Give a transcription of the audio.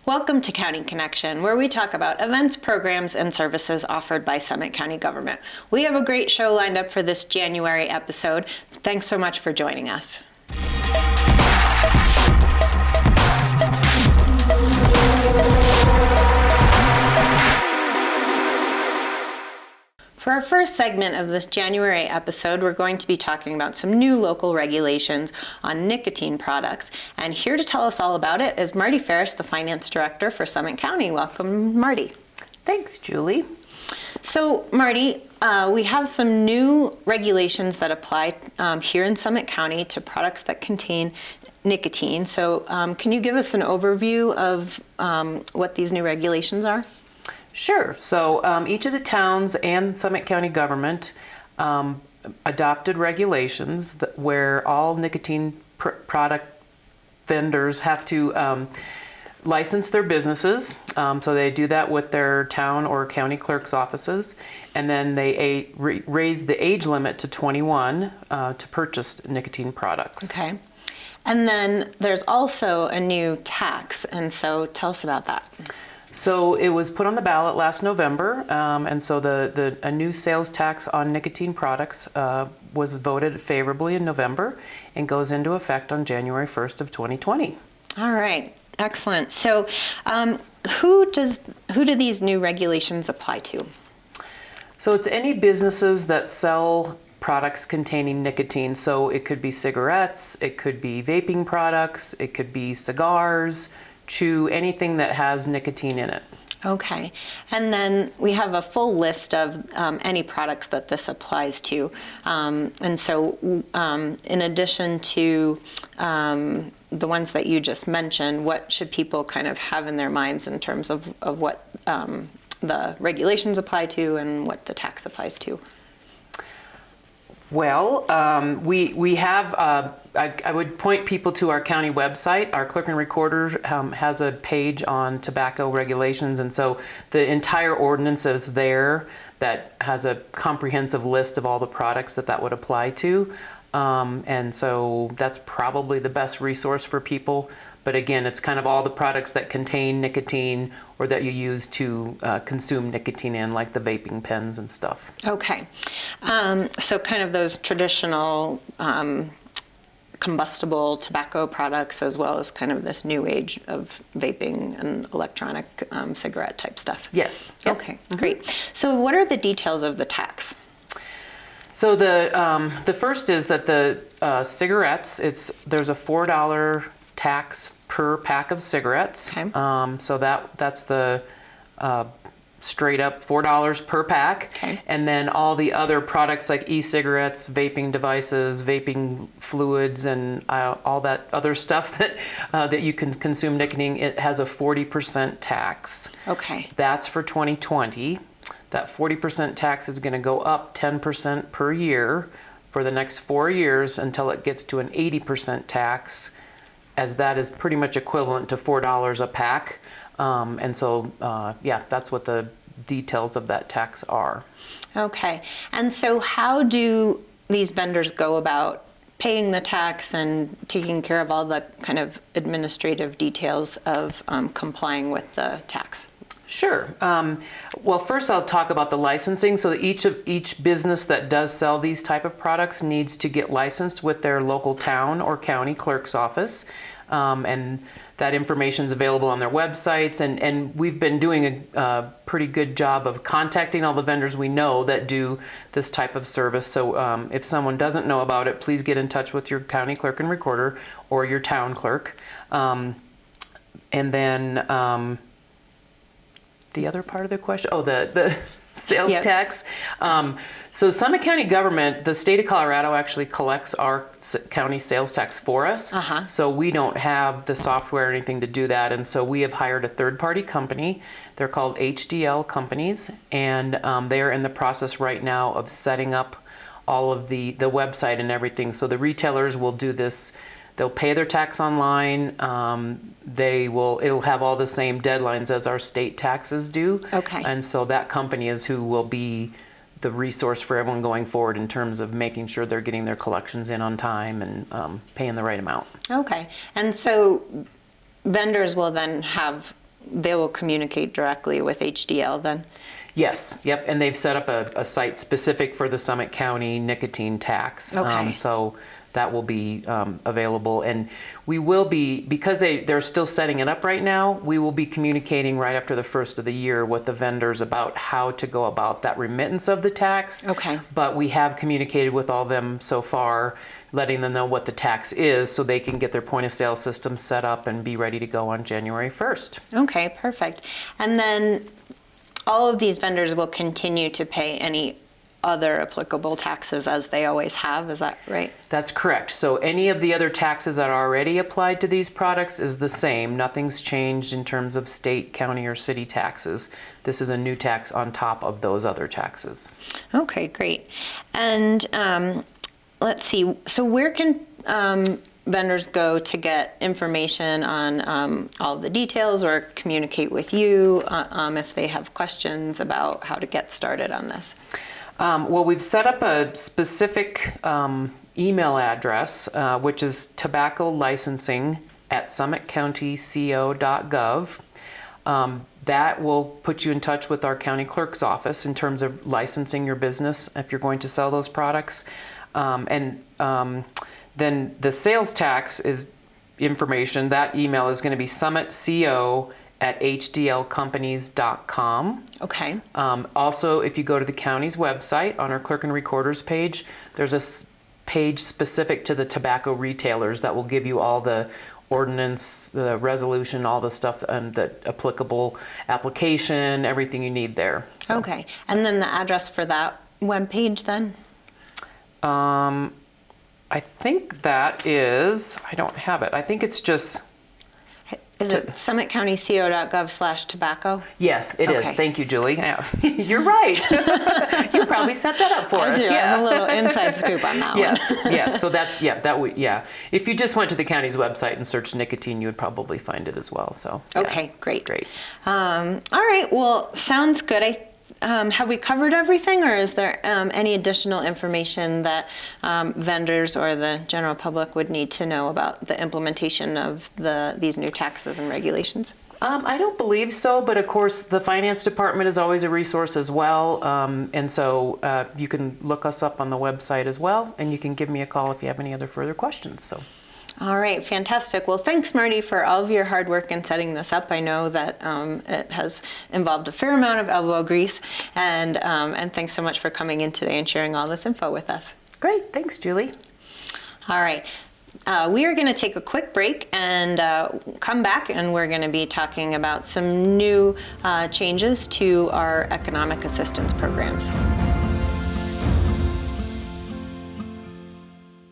Welcome to County Connection, where we talk about events, programs, and services offered by Summit County government. We have a great show lined up for this January episode. Thanks so much for joining us. For our first segment of this January episode, we're going to be talking about some new local regulations on nicotine products. And here to tell us all about it is Marty Ferris, the Finance Director for Summit County. Welcome, Marty. Thanks, Julie. So, Marty, we have some new regulations that apply here in Summit County to products that contain nicotine. So, can you give us an overview of what these new regulations are? Sure. So each of the towns and Summit County government adopted regulations where all nicotine product vendors have to license their businesses. So they do that with their town or county clerk's offices. And then they raise the age limit to 21 to purchase nicotine products. Okay. And then there's also a new tax. And so tell us about that. So it was put on the ballot last November, and so a new sales tax on nicotine products was voted favorably in November and goes into effect on January 1st of 2020. All right, excellent. So who do these new regulations apply to? So it's any businesses that sell products containing nicotine. So it could be cigarettes, it could be vaping products, it could be cigars, chew, anything that has nicotine in it. Okay, and then we have a full list of any products that this applies to. And so in addition to the ones that you just mentioned, what should people kind of have in their minds in terms of what the regulations apply to and what the tax applies to? Well, we have, I would point people to our county website. Our clerk and recorder has a page on tobacco regulations, and so the entire ordinance is there that has a comprehensive list of all the products that would apply to. And so that's probably the best resource for people. But again, it's kind of all the products that contain nicotine or that you use to consume nicotine in, like the vaping pens and stuff. Okay. So kind of those traditional combustible tobacco products, as well as kind of this new age of vaping and electronic cigarette type stuff. Yes. Okay, great. So what are the details of the tax? So the first is that the cigarettes, there's a $4 tax per pack of cigarettes. Okay. So that's the straight up $4 per pack. Okay. And then all the other products like e-cigarettes, vaping devices, vaping fluids, and all that other stuff that you can consume nicotine, it has a 40% tax. Okay. That's for 2020. That 40% tax is going to go up 10% per year for the next 4 years until it gets to an 80% tax, as that is pretty much equivalent to $4 a pack. And so, that's what the details of that tax are. Okay. And so how do these vendors go about paying the tax and taking care of all the kind of administrative details of complying with the tax? Sure. Well, first I'll talk about the licensing. So each business that does sell these type of products needs to get licensed with their local town or county clerk's office. And that information is available on their websites. And we've been doing a pretty good job of contacting all the vendors we know that do this type of service. So if someone doesn't know about it, please get in touch with your county clerk and recorder or your town clerk. And then the other part of the question, the sales tax. So Summit County government, the state of Colorado actually collects our county sales tax for us. Uh-huh. So we don't have the software or anything to do that. And so we have hired a third-party company. They're called HDL companies. And they're in the process right now of setting up all of the website and everything. So the retailers will do this. They'll pay their tax online. It'll have all the same deadlines as our state taxes do. Okay. And so that company is who will be the resource for everyone going forward in terms of making sure they're getting their collections in on time and paying the right amount. Okay. And so vendors will then have they will communicate directly with HDL then? Yes, yep, and they've set up a site specific for the Summit County nicotine tax. Okay. So that will be available, and we will be, because they're still setting it up right now, we will be communicating right after the first of the year with the vendors about how to go about that remittance of the tax. Okay. But we have communicated with all of them so far, letting them know what the tax is so they can get their point of sale system set up and be ready to go on January 1st. Okay, perfect. And then all of these vendors will continue to pay any other applicable taxes as they always have, is that right? That's correct. So any of the other taxes that are already applied to these products is the same. Nothing's changed in terms of state, county, or city taxes. This is a new tax on top of those other taxes. Okay, great. And let's see, so where can vendors go to get information on all the details or communicate with you if they have questions about how to get started on this? Well, we've set up a specific email address, which is tobaccolicensing@summitcountyco.gov. That will put you in touch with our county clerk's office in terms of licensing your business if you're going to sell those products. Then the sales tax is information. That email is going to be summitco@hdlcompanies.com. Okay. Also, if you go to the county's website on our clerk and recorders page, there's a page specific to the tobacco retailers that will give you all the ordinance, the resolution, all the stuff, and the applicable application, everything you need there. So, Okay. And then the address for that web page then? I think that is, I don't have it. I think it's just, Is it summitcountyco.gov/tobacco? yes, it is. Okay. Thank you, Julie. Yeah. You're right. You probably set that up for us. I do. Yeah. I'm a little inside scoop on that Yes, one. yes. So that's, yeah, that would, yeah. If you just went to the county's website and searched nicotine, you would probably find it as well. So yeah. Okay, great. Great. All right, well, sounds good. Have we covered everything, or is there any additional information that vendors or the general public would need to know about the implementation of these new taxes and regulations? I don't believe so, but of course the finance department is always a resource as well. And so you can look us up on the website as well, and you can give me a call if you have any other further questions. So. All right, fantastic. Well, thanks, Marty, for all of your hard work in setting this up. I know that it has involved a fair amount of elbow grease, and thanks so much for coming in today and sharing all this info with us. Great, thanks, Julie. All right. We are going to take a quick break and come back, and we're going to be talking about some new changes to our economic assistance programs.